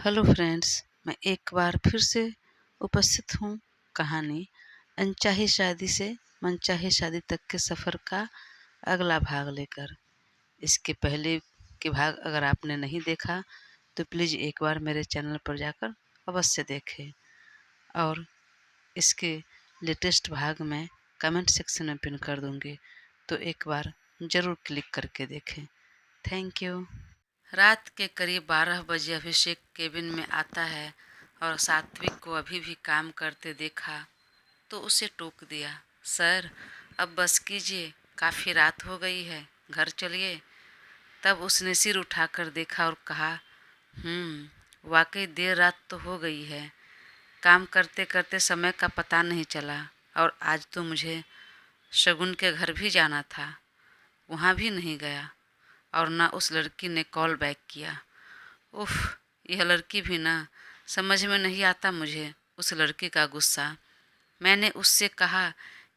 Hello friends, मैं एक बार फिर से उपस्थित हूँ कहानी अनचाही शादी से मनचाही शादी तक के सफ़र का अगला भाग लेकर। इसके पहले के भाग अगर आपने नहीं देखा तो प्लीज़ एक बार मेरे चैनल पर जाकर अवश्य देखें और इसके लेटेस्ट भाग मैं कमेंट सेक्शन में पिन कर दूँगी, तो एक बार ज़रूर क्लिक करके देखें। Thank you. रात के करीब 12 बजे अभिषेक केबिन में आता है और सात्विक को अभी भी काम करते देखा तो उसे टोक दिया। सर, अब बस कीजिए, काफ़ी रात हो गई है, घर चलिए। तब उसने सिर उठाकर देखा और कहा, वाकई देर रात तो हो गई है। काम करते करते समय का पता नहीं चला और आज तो मुझे शगुन के घर भी जाना था, वहाँ भी नहीं गया और ना उस लड़की ने कॉल बैक किया। उफ, यह लड़की भी ना, समझ में नहीं आता मुझे उस लड़की का गुस्सा। मैंने उससे कहा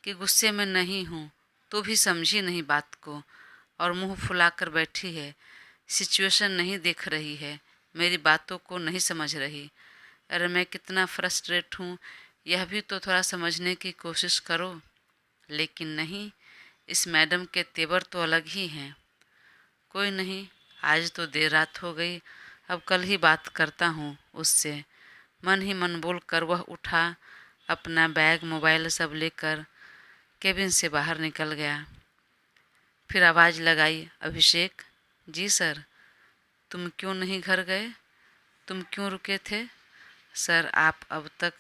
कि गुस्से में नहीं हूँ, तो भी समझी नहीं बात को और मुंह फुलाकर बैठी है। सिचुएशन नहीं देख रही है, मेरी बातों को नहीं समझ रही। अरे मैं कितना फ्रस्ट्रेट हूँ, यह भी तो थोड़ा समझने की कोशिश करो। लेकिन नहीं, इस मैडम के तेवर तो अलग ही हैं। कोई नहीं, आज तो देर रात हो गई, अब कल ही बात करता हूँ उससे। मन ही मन बोल कर वह उठा, अपना बैग मोबाइल सब लेकर केबिन से बाहर निकल गया। फिर आवाज़ लगाई, अभिषेक जी सर, तुम क्यों नहीं घर गए? तुम क्यों रुके थे? सर, आप अब तक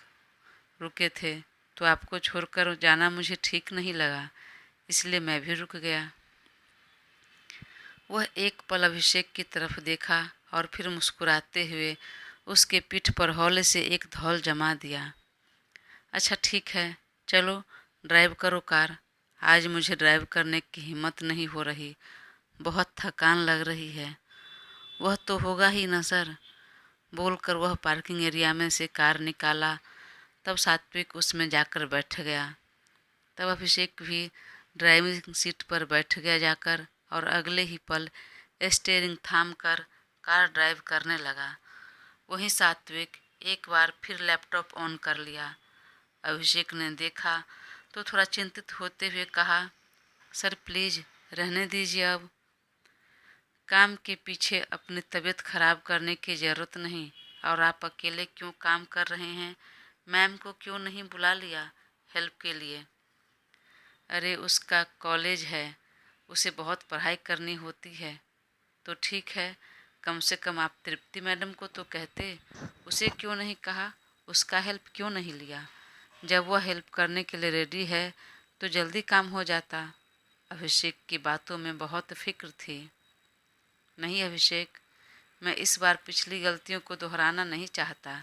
रुके थे तो आपको छोड़कर जाना मुझे ठीक नहीं लगा, इसलिए मैं भी रुक गया। वह एक पल अभिषेक की तरफ देखा और फिर मुस्कुराते हुए उसके पीठ पर हौले से एक धौल जमा दिया। अच्छा ठीक है, चलो ड्राइव करो कार। आज मुझे ड्राइव करने की हिम्मत नहीं हो रही, बहुत थकान लग रही है। वह तो होगा ही ना सर, बोलकर वह पार्किंग एरिया में से कार निकाला। तब सात्विक उसमें जाकर बैठ गया। तब अभिषेक भी ड्राइविंग सीट पर बैठ गया जाकर और अगले ही पल स्टीयरिंग थाम कर कार ड्राइव करने लगा। वहीं सात्विक एक बार फिर लैपटॉप ऑन कर लिया। अभिषेक ने देखा तो थोड़ा चिंतित होते हुए कहा, सर प्लीज़ रहने दीजिए, अब काम के पीछे अपनी तबीयत खराब करने की ज़रूरत नहीं। और आप अकेले क्यों काम कर रहे हैं? मैम को क्यों नहीं बुला लिया हेल्प के लिए? अरे उसका कॉलेज है, उसे बहुत पढ़ाई करनी होती है। तो ठीक है, कम से कम आप तृप्ति मैडम को तो कहते, उसे क्यों नहीं कहा, उसका हेल्प क्यों नहीं लिया? जब वह हेल्प करने के लिए रेडी है तो जल्दी काम हो जाता। अभिषेक की बातों में बहुत फिक्र थी। नहीं अभिषेक, मैं इस बार पिछली गलतियों को दोहराना नहीं चाहता,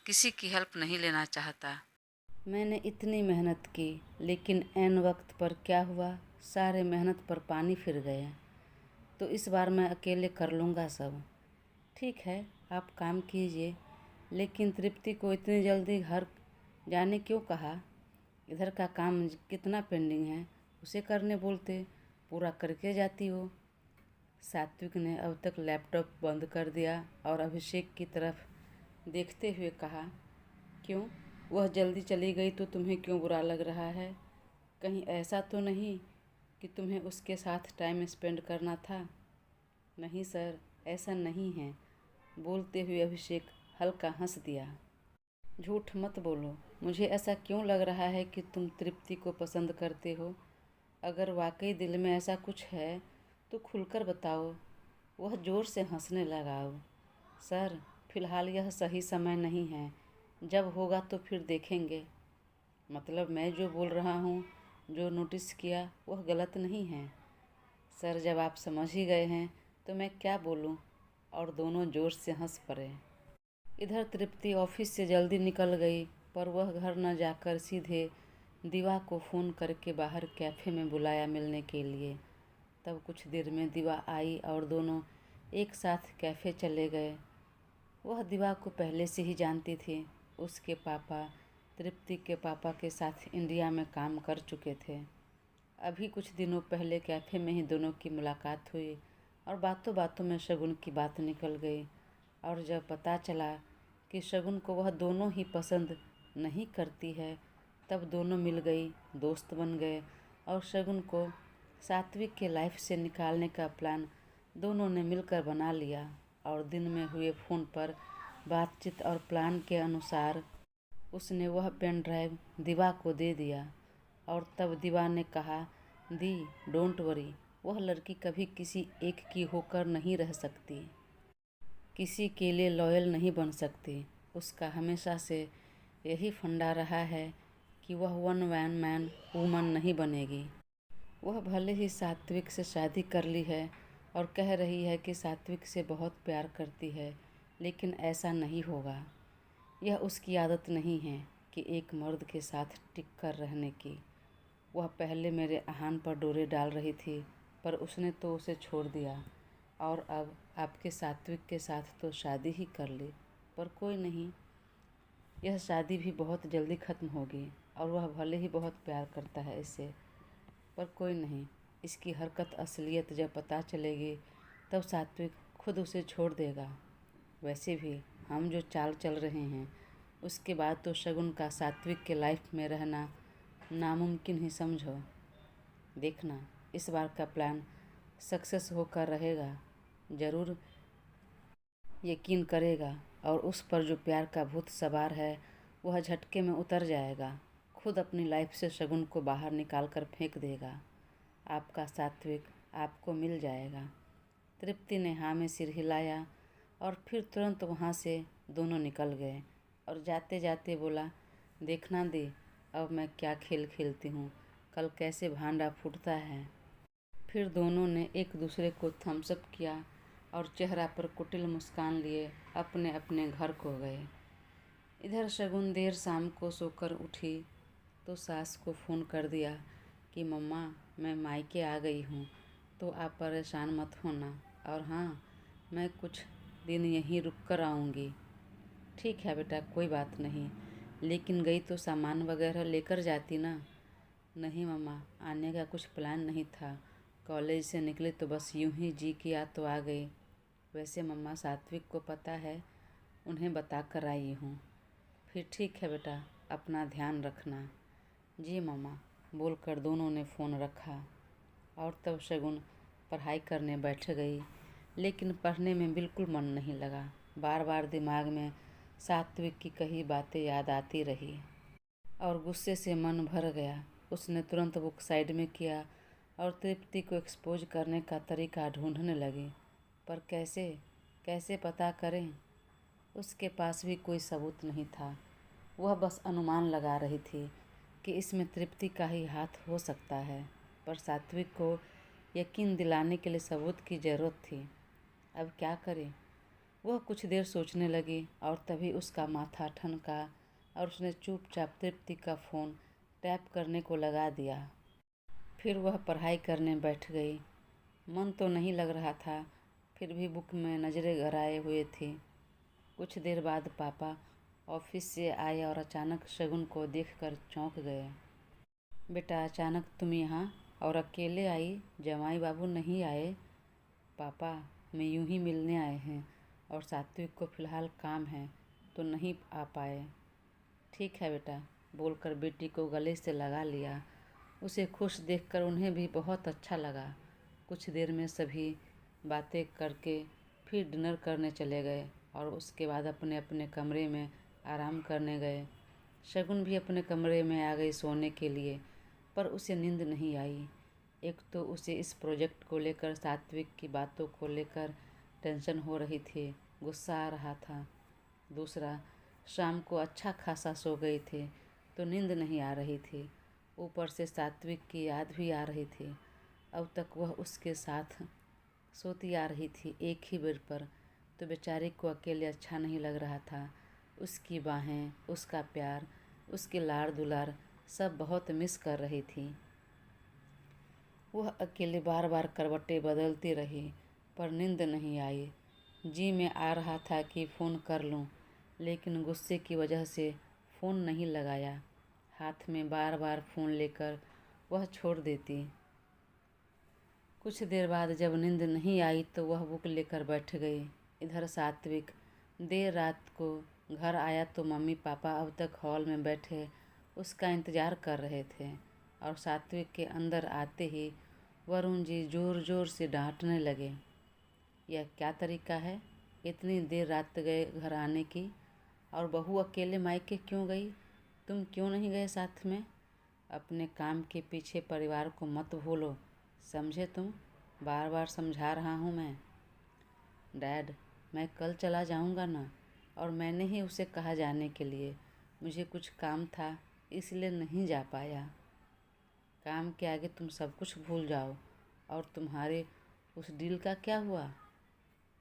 किसी की हेल्प नहीं लेना चाहता। मैंने इतनी मेहनत की, लेकिन ऐन वक्त पर क्या हुआ, सारे मेहनत पर पानी फिर गए। तो इस बार मैं अकेले कर लूँगा सब। ठीक है, आप काम कीजिए, लेकिन तृप्ति को इतनी जल्दी घर जाने क्यों कहा? इधर का काम कितना पेंडिंग है, उसे करने बोलते, पूरा करके जाती वो। सात्विक ने अब तक लैपटॉप बंद कर दिया और अभिषेक की तरफ देखते हुए कहा, क्यों, वह जल्दी चली गई तो तुम्हें क्यों बुरा लग रहा है? कहीं ऐसा तो नहीं कि तुम्हें उसके साथ टाइम स्पेंड करना था? नहीं सर, ऐसा नहीं है, बोलते हुए अभिषेक हल्का हंस दिया। झूठ मत बोलो, मुझे ऐसा क्यों लग रहा है कि तुम तृप्ति को पसंद करते हो? अगर वाकई दिल में ऐसा कुछ है तो खुलकर बताओ। वह ज़ोर से हंसने लगा। सर, फिलहाल यह सही समय नहीं है, जब होगा तो फिर देखेंगे। मतलब मैं जो बोल रहा हूँ, जो नोटिस किया वह गलत नहीं है। सर, जब आप समझ ही गए हैं तो मैं क्या बोलूँ? और दोनों ज़ोर से हंस पड़े। इधर तृप्ति ऑफिस से जल्दी निकल गई, पर वह घर न जाकर सीधे दीवा को फ़ोन करके बाहर कैफ़े में बुलाया मिलने के लिए। तब कुछ देर में दीवा आई और दोनों एक साथ कैफ़े चले गए। वह दीवा को पहले से ही जानती थी। उसके पापा तृप्ति के पापा के साथ इंडिया में काम कर चुके थे। अभी कुछ दिनों पहले कैफ़े में ही दोनों की मुलाकात हुई और बातों बातों में शगुन की बात निकल गई। और जब पता चला कि शगुन को वह दोनों ही पसंद नहीं करती है, तब दोनों मिल गई, दोस्त बन गए और शगुन को सात्विक के लाइफ से निकालने का प्लान दोनों ने मिलकर बना लिया। और दिन में हुए फ़ोन पर बातचीत और प्लान के अनुसार उसने वह पेन ड्राइव दिवा को दे दिया। और तब दिवा ने कहा, दी डोंट वरी, वह लड़की कभी किसी एक की होकर नहीं रह सकती, किसी के लिए लॉयल नहीं बन सकती। उसका हमेशा से यही फंडा रहा है कि वह वन मैन वूमन नहीं बनेगी। वह भले ही सात्विक से शादी कर ली है और कह रही है कि सात्विक से बहुत प्यार करती है, लेकिन ऐसा नहीं होगा। यह उसकी आदत नहीं है कि एक मर्द के साथ टिक कर रहने की। वह पहले मेरे अहान पर डोरे डाल रही थी, पर उसने तो उसे छोड़ दिया और अब आपके सात्विक के साथ तो शादी ही कर ली। पर कोई नहीं, यह शादी भी बहुत जल्दी ख़त्म होगी और वह भले ही बहुत प्यार करता है इससे, पर कोई नहीं, इसकी हरकत असलियत जब पता चलेगी तब सात्विक खुद उसे छोड़ देगा। वैसे भी हम जो चाल चल रहे हैं उसके बाद तो शगुन का सात्विक के लाइफ में रहना नामुमकिन ही समझो। देखना इस बार का प्लान सक्सेस होकर रहेगा, ज़रूर यकीन करेगा और उस पर जो प्यार का भूत सवार है वह झटके में उतर जाएगा, खुद अपनी लाइफ से शगुन को बाहर निकाल कर फेंक देगा। आपका सात्विक आपको मिल जाएगा। तृप्ति ने हाँ में सिर हिलाया और फिर तुरंत वहाँ से दोनों निकल गए और जाते जाते बोला, देखना दी, अब मैं क्या खेल खेलती हूँ, कल कैसे भांडा फूटता है। फिर दोनों ने एक दूसरे को थम्सअप किया और चेहरा पर कुटिल मुस्कान लिए अपने अपने घर को गए। इधर शगुन देर शाम को सोकर उठी तो सास को फ़ोन कर दिया कि मम्मा मैं मायके आ गई हूँ, तो आप परेशान मत होना, और हाँ मैं कुछ दिन यहीं रुक कर आऊँगी। ठीक है बेटा, कोई बात नहीं, लेकिन गई तो सामान वगैरह लेकर जाती ना। नहीं मम्मा, आने का कुछ प्लान नहीं था, कॉलेज से निकले तो बस यूं ही जी किया तो आ गई। वैसे मम्मा सात्विक को पता है, उन्हें बता कर आई हूँ। फिर ठीक है बेटा, अपना ध्यान रखना। जी मम्मा, बोलकर दोनों ने फ़ोन रखा और तब शगुन पढ़ाई करने बैठ गई, लेकिन पढ़ने में बिल्कुल मन नहीं लगा। बार बार दिमाग में सात्विक की कही बातें याद आती रही और गुस्से से मन भर गया। उसने तुरंत बुक साइड में किया और तृप्ति को एक्सपोज करने का तरीका ढूंढने लगी, पर कैसे कैसे पता करें। उसके पास भी कोई सबूत नहीं था। वह बस अनुमान लगा रही थी कि इसमें तृप्ति का ही हाथ हो सकता है, पर सात्विक को यकीन दिलाने के लिए सबूत की ज़रूरत थी। अब क्या करे। वह कुछ देर सोचने लगी और तभी उसका माथा ठनका और उसने चुपचाप तृप्ति का फ़ोन टैप करने को लगा दिया। फिर वह पढ़ाई करने बैठ गई। मन तो नहीं लग रहा था, फिर भी बुक में नज़रें गड़ाए हुए थी। कुछ देर बाद पापा ऑफिस से आए और अचानक शगुन को देखकर चौंक गए। बेटा, अचानक तुम यहाँ और अकेले आई, जमाई बाबू नहीं आए? पापा, मैं यूं ही मिलने आए हैं और सात्विक को फ़िलहाल काम है तो नहीं आ पाए। ठीक है बेटा, बोलकर बेटी को गले से लगा लिया। उसे खुश देखकर उन्हें भी बहुत अच्छा लगा। कुछ देर में सभी बातें करके फिर डिनर करने चले गए और उसके बाद अपने अपने कमरे में आराम करने गए। शगुन भी अपने कमरे में आ गई सोने के लिए, पर उसे नींद नहीं आई। एक तो उसे इस प्रोजेक्ट को लेकर सात्विक की बातों को लेकर टेंशन हो रही थी, गुस्सा आ रहा था। दूसरा, शाम को अच्छा खासा सो गई थी तो नींद नहीं आ रही थी। ऊपर से सात्विक की याद भी आ रही थी। अब तक वह उसके साथ सोती आ रही थी एक ही बेड पर, तो बेचारी को अकेले अच्छा नहीं लग रहा था। उसकी बाहें, उसका प्यार, उसके लाड़ दुलार सब बहुत मिस कर रही थी। वह अकेले बार बार करवटें बदलती रही, पर नींद नहीं आई। जी में आ रहा था कि फ़ोन कर लूं, लेकिन गुस्से की वजह से फ़ोन नहीं लगाया। हाथ में बार बार फ़ोन लेकर वह छोड़ देती। कुछ देर बाद जब नींद नहीं आई तो वह बुक लेकर बैठ गई। इधर सात्विक देर रात को घर आया तो मम्मी पापा अब तक हॉल में बैठे उसका इंतज़ार कर रहे थे और सात्विक के अंदर आते ही वरुण जी ज़ोर ज़ोर से डांटने लगे। यह क्या तरीका है, इतनी देर रात गए घर आने की, और बहू अकेले मायके क्यों गई? तुम क्यों नहीं गए साथ में? अपने काम के पीछे परिवार को मत भूलो, समझे तुम? बार बार समझा रहा हूँ मैं। डैड, मैं कल चला जाऊँगा ना, और मैंने ही उसे कहा जाने के लिए। मुझे कुछ काम था इसलिए नहीं जा पाया। काम के आगे तुम सब कुछ भूल जाओ। और तुम्हारे उस डील का क्या हुआ?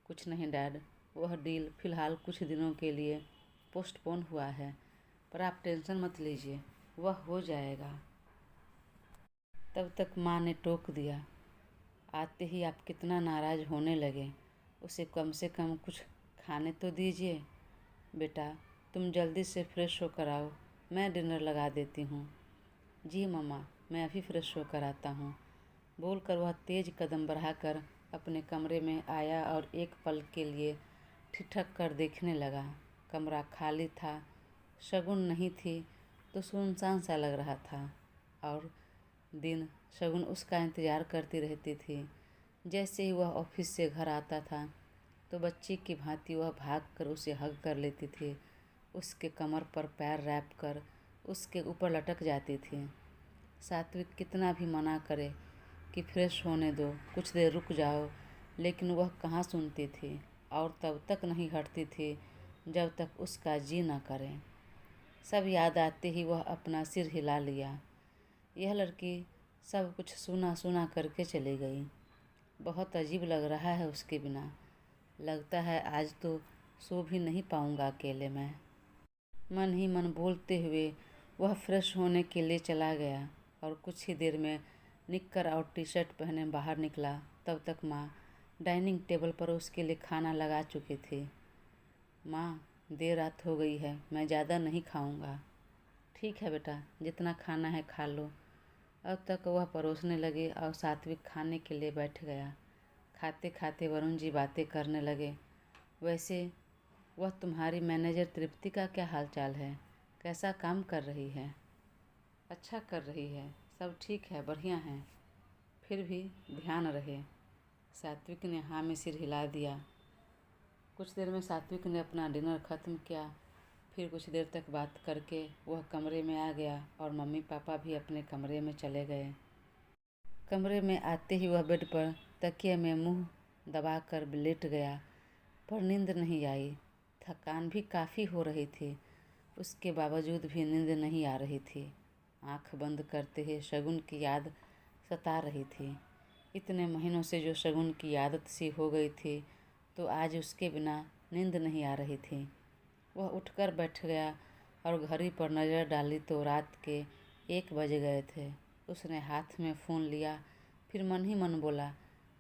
कुछ नहीं डैड, वह डील फ़िलहाल कुछ दिनों के लिए पोस्टपोन हुआ है, पर आप टेंशन मत लीजिए, वह हो जाएगा। तब तक माँ ने टोक दिया। आते ही आप कितना नाराज़ होने लगे। उसे कम से कम कुछ खाने तो दीजिए। बेटा, तुम जल्दी से फ्रेश होकर आओ, मैं डिनर लगा देती हूँ। जी मम्मा, मैं अभी फ्रेश होकर आता हूँ, बोलकर वह तेज़ कदम बढ़ाकर अपने कमरे में आया और एक पल के लिए ठिठक कर देखने लगा। कमरा खाली था, शगुन नहीं थी तो सुनसान सा लग रहा था, और दिन शगुन उसका इंतज़ार करती रहती थी। जैसे ही वह ऑफिस से घर आता था तो बच्ची की भांति वह भागकर उसे हग कर लेती थी, उसके कमर पर पैर रैप कर उसके ऊपर लटक जाती थी। सात्विक कितना भी मना करे कि फ्रेश होने दो, कुछ देर रुक जाओ, लेकिन वह कहाँ सुनती थी, और तब तक नहीं हटती थी जब तक उसका जी न करे। सब याद आते ही वह अपना सिर हिला लिया। यह लड़की सब कुछ सुना सुना करके चली गई। बहुत अजीब लग रहा है उसके बिना। लगता है आज तो सो भी नहीं पाऊंगा अकेले में। मन ही मन बोलते हुए वह फ्रेश होने के लिए चला गया और कुछ ही देर में निक्कर और टी शर्ट पहने बाहर निकला। तब तक माँ डाइनिंग टेबल पर उसके लिए खाना लगा चुकी थी। माँ, देर रात हो गई है, मैं ज़्यादा नहीं खाऊंगा। ठीक है बेटा, जितना खाना है खा लो। अब तक वह परोसने लगे और सात्विक खाने के लिए बैठ गया। खाते खाते वरुण जी बातें करने लगे। वैसे वह तुम्हारी मैनेजर तृप्ति का क्या हालचाल है? कैसा काम कर रही है? अच्छा कर रही है, सब ठीक है, बढ़िया है। फिर भी ध्यान रहे। सात्विक ने हाँ में सिर हिला दिया। कुछ देर में सात्विक ने अपना डिनर ख़त्म किया। फिर कुछ देर तक बात करके वह कमरे में आ गया और मम्मी पापा भी अपने कमरे में चले गए। कमरे में आते ही वह बेड पर तकिए में मुंह दबाकर लेट गया, पर नींद नहीं आई। थकान भी काफ़ी हो रही थी, उसके बावजूद भी नींद नहीं आ रही थी। आंख बंद करते ही शगुन की याद सता रही थी। इतने महीनों से जो शगुन की आदत सी हो गई थी, तो आज उसके बिना नींद नहीं आ रही थी। वह उठकर बैठ गया और घड़ी पर नज़र डाली तो रात के 1 बज गए थे। उसने हाथ में फ़ोन लिया, फिर मन ही मन बोला,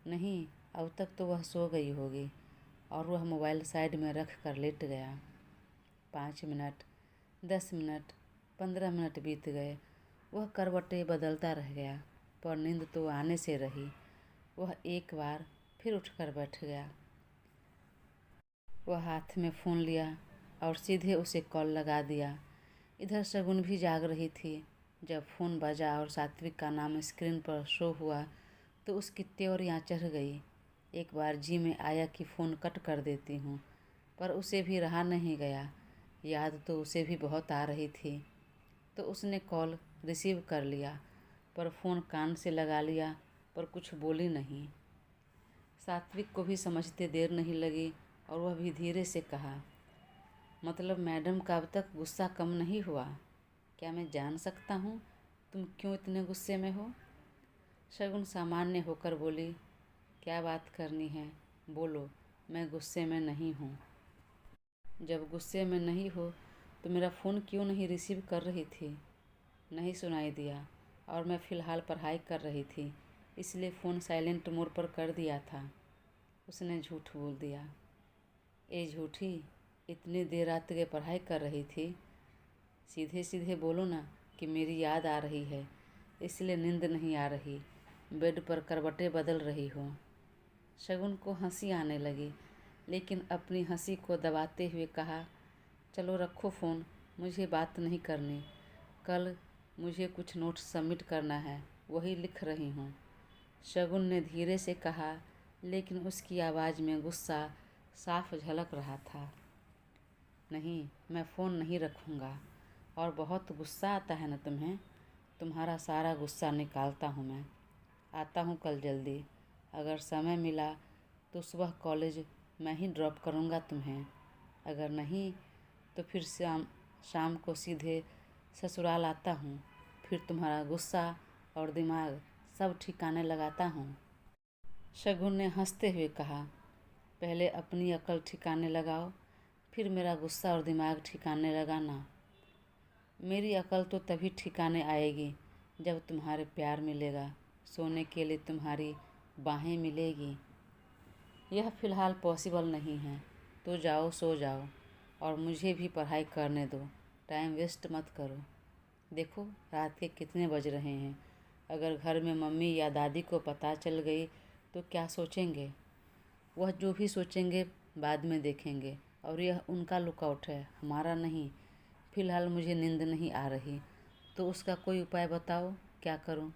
नहीं, अब तक तो वह सो गई होगी, और वह मोबाइल साइड में रख कर लेट गया। 5 मिनट, 10 मिनट, 15 मिनट बीत गए। वह करवटें बदलता रह गया, पर नींद तो आने से रही। वह एक बार फिर उठकर बैठ गया। वह हाथ में फ़ोन लिया और सीधे उसे कॉल लगा दिया। इधर शगुन भी जाग रही थी। जब फ़ोन बजा और सात्विक का नाम स्क्रीन पर शो हुआ तो उसकी त्योरियाँ चढ़ गई। एक बार जी में आया कि फ़ोन कट कर देती हूँ, पर उसे भी रहा नहीं गया। याद तो उसे भी बहुत आ रही थी, तो उसने कॉल रिसीव कर लिया, पर फ़ोन कान से लगा लिया, पर कुछ बोली नहीं। सात्विक को भी समझते देर नहीं लगी और वह भी धीरे से कहा, मतलब मैडम का अब तक गुस्सा कम नहीं हुआ? क्या मैं जान सकता हूँ तुम क्यों इतने गुस्से में हो? शगुन सामान्य होकर बोली, क्या बात करनी है, बोलो, मैं गुस्से में नहीं हूँ। जब गुस्से में नहीं हो तो मेरा फ़ोन क्यों नहीं रिसीव कर रही थी? नहीं सुनाई दिया, और मैं फ़िलहाल पढ़ाई कर रही थी, इसलिए फ़ोन साइलेंट मोड पर कर दिया था। उसने झूठ बोल दिया। ए झूठी, इतनी देर रात के पढ़ाई कर रही थी? सीधे सीधे बोलो ना कि मेरी याद आ रही है, इसलिए नींद नहीं आ रही, बेड पर करवटें बदल रही हो। शगुन को हंसी आने लगी, लेकिन अपनी हंसी को दबाते हुए कहा, चलो रखो फ़ोन, मुझे बात नहीं करनी। कल मुझे कुछ नोट्स सबमिट करना है, वही लिख रही हूँ। शगुन ने धीरे से कहा, लेकिन उसकी आवाज़ में गुस्सा साफ झलक रहा था। नहीं, मैं फ़ोन नहीं रखूँगा। और बहुत गुस्सा आता है न तुम्हें? तुम्हारा सारा गुस्सा निकालता हूँ मैं। आता हूँ कल जल्दी। अगर समय मिला तो सुबह कॉलेज मैं ही ड्रॉप करूँगा तुम्हें। अगर नहीं तो फिर शाम को सीधे ससुराल आता हूँ। फिर तुम्हारा गुस्सा और दिमाग सब ठिकाने लगाता हूँ। शगुन ने हंसते हुए कहा, पहले अपनी अकल ठिकाने लगाओ, फिर मेरा गुस्सा और दिमाग ठिकाने लगाना। मेरी अकल तो तभी ठिकाने आएगी जब तुम्हारे प्यार मिलेगा, सोने के लिए तुम्हारी बाहें मिलेगी। यह फ़िलहाल पॉसिबल नहीं है, तो जाओ सो जाओ और मुझे भी पढ़ाई करने दो। टाइम वेस्ट मत करो। देखो रात के कितने बज रहे हैं। अगर घर में मम्मी या दादी को पता चल गई तो क्या सोचेंगे? वह जो भी सोचेंगे बाद में देखेंगे, और यह उनका लुकआउट है, हमारा नहीं। फ़िलहाल मुझे नींद नहीं आ रही, तो उसका कोई उपाय बताओ, क्या करूं?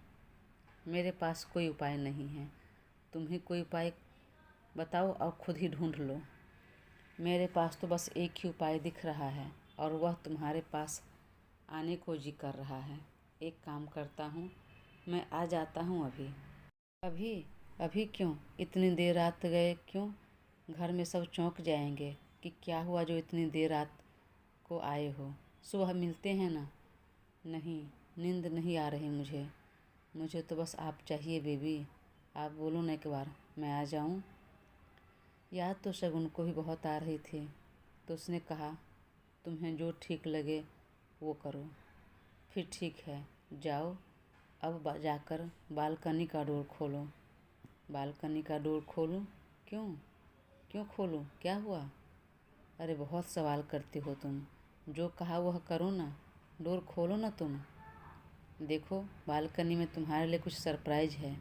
मेरे पास कोई उपाय नहीं है। तुम ही कोई उपाय बताओ और खुद ही ढूंढ लो। मेरे पास तो बस एक ही उपाय दिख रहा है, और वह तुम्हारे पास आने को जी कर रहा है। एक काम करता हूँ, मैं आ जाता हूँ अभी। अभी? अभी क्यों? इतनी देर रात गए क्यों? घर में सब चौंक जाएंगे कि क्या हुआ जो इतनी देर रात को आए हो। सुबह मिलते हैं ना। नहीं, नींद नहीं आ रही मुझे। मुझे तो बस आप चाहिए बेबी। आप बोलो ना एक बार, मैं आ जाऊं। याद तो शगुन को भी बहुत आ रही थी, तो उसने कहा, तुम्हें जो ठीक लगे वो करो। फिर ठीक है, जाओ अब जाकर बालकनी का डोर खोलो। बालकनी का डोर खोलूं? क्यों? क्यों खोलूं? क्या हुआ? अरे बहुत सवाल करती हो तुम। जो कहा वह करो ना। डोर खोलो ना तुम। देखो बालकनी में तुम्हारे लिए कुछ सरप्राइज है।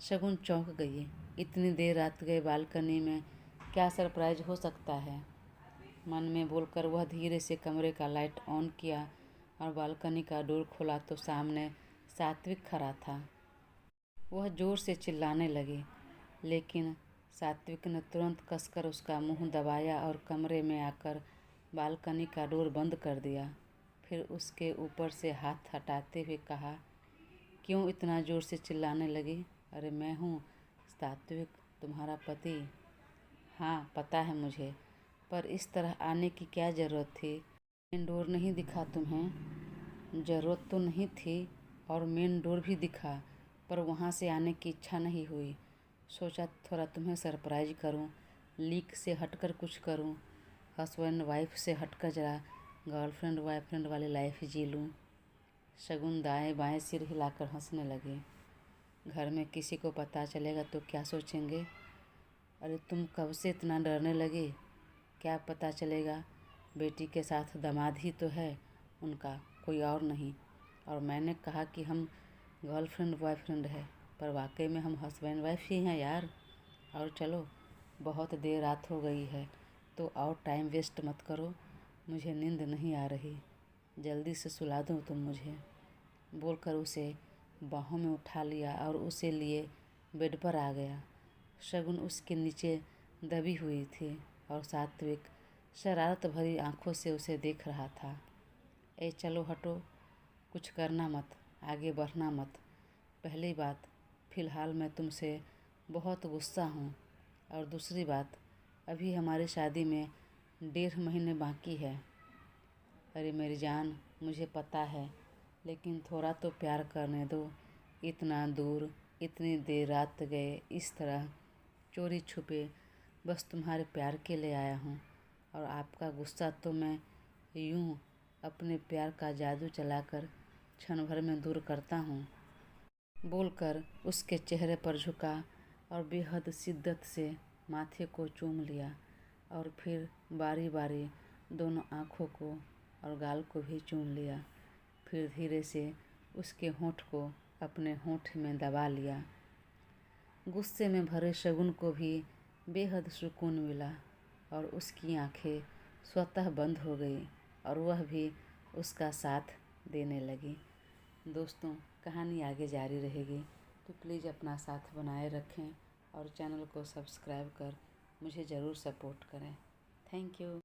शगुन चौंक गई। इतनी देर रात गए बालकनी में क्या सरप्राइज हो सकता है? मन में बोलकर वह धीरे से कमरे का लाइट ऑन किया और बालकनी का डोर खोला तो सामने सात्विक खड़ा था। वह जोर से चिल्लाने लगी, लेकिन सात्विक ने तुरंत कसकर उसका मुंह दबाया और कमरे में आकर बालकनी का डोर बंद कर दिया। फिर उसके ऊपर से हाथ हटाते हुए कहा, क्यों इतना ज़ोर से चिल्लाने लगी? अरे मैं हूँ सात्विक, तुम्हारा पति। हाँ पता है मुझे, पर इस तरह आने की क्या ज़रूरत थी? मेन डोर नहीं दिखा तुम्हें? ज़रूरत तो नहीं थी, और मेन डोर भी दिखा, पर वहाँ से आने की इच्छा नहीं हुई। सोचा थोड़ा तुम्हें सरप्राइज करूं, लीक से हटकर कुछ करूं, हस्बैंड वाइफ से हटकर जरा गर्लफ्रेंड बॉयफ्रेंड वाली लाइफ जी लूं। शगुन दाएं बाएं सिर हिलाकर हंसने लगे। घर में किसी को पता चलेगा तो क्या सोचेंगे? अरे तुम कब से इतना डरने लगे? क्या पता चलेगा? बेटी के साथ दामाद ही तो है उनका, कोई और नहीं। और मैंने कहा कि हम गर्लफ्रेंड बॉयफ्रेंड है, पर वाकई में हम हस्बैंड वाइफ ही हैं यार। और चलो, बहुत देर रात हो गई है, तो और टाइम वेस्ट मत करो। मुझे नींद नहीं आ रही, जल्दी से सुला दो तुम मुझे। बोलकर उसे बाहों में उठा लिया और उसे लिए बेड पर आ गया। शगुन उसके नीचे दबी हुई थी और सात्विक शरारत भरी आंखों से उसे देख रहा था। ए चलो हटो, कुछ करना मत, आगे बढ़ना मत। पहली बात, फ़िलहाल मैं तुमसे बहुत गुस्सा हूँ, और दूसरी बात, अभी हमारी शादी में 1.5 महीने बाकी है। अरे मेरी जान, मुझे पता है, लेकिन थोड़ा तो प्यार करने दो। इतना दूर, इतनी देर रात गए, इस तरह चोरी छुपे, बस तुम्हारे प्यार के लिए आया हूँ, और आपका गुस्सा तो मैं यूँ अपने प्यार का जादू चलाकर क्षण भर में दूर करता हूँ। बोलकर उसके चेहरे पर झुका और बेहद शिद्दत से माथे को चूम लिया, और फिर बारी बारी दोनों आँखों को और गाल को भी चूम लिया। फिर धीरे से उसके होंठ को अपने होंठ में दबा लिया। गुस्से में भरे शगुन को भी बेहद सुकून मिला। और उसकी आंखें स्वतः बंद हो गई और वह भी उसका साथ देने लगी। दोस्तों, कहानी आगे जारी रहेगी, तो प्लीज़ अपना साथ बनाए रखें और चैनल को सब्सक्राइब कर मुझे ज़रूर सपोर्ट करें। Thank you.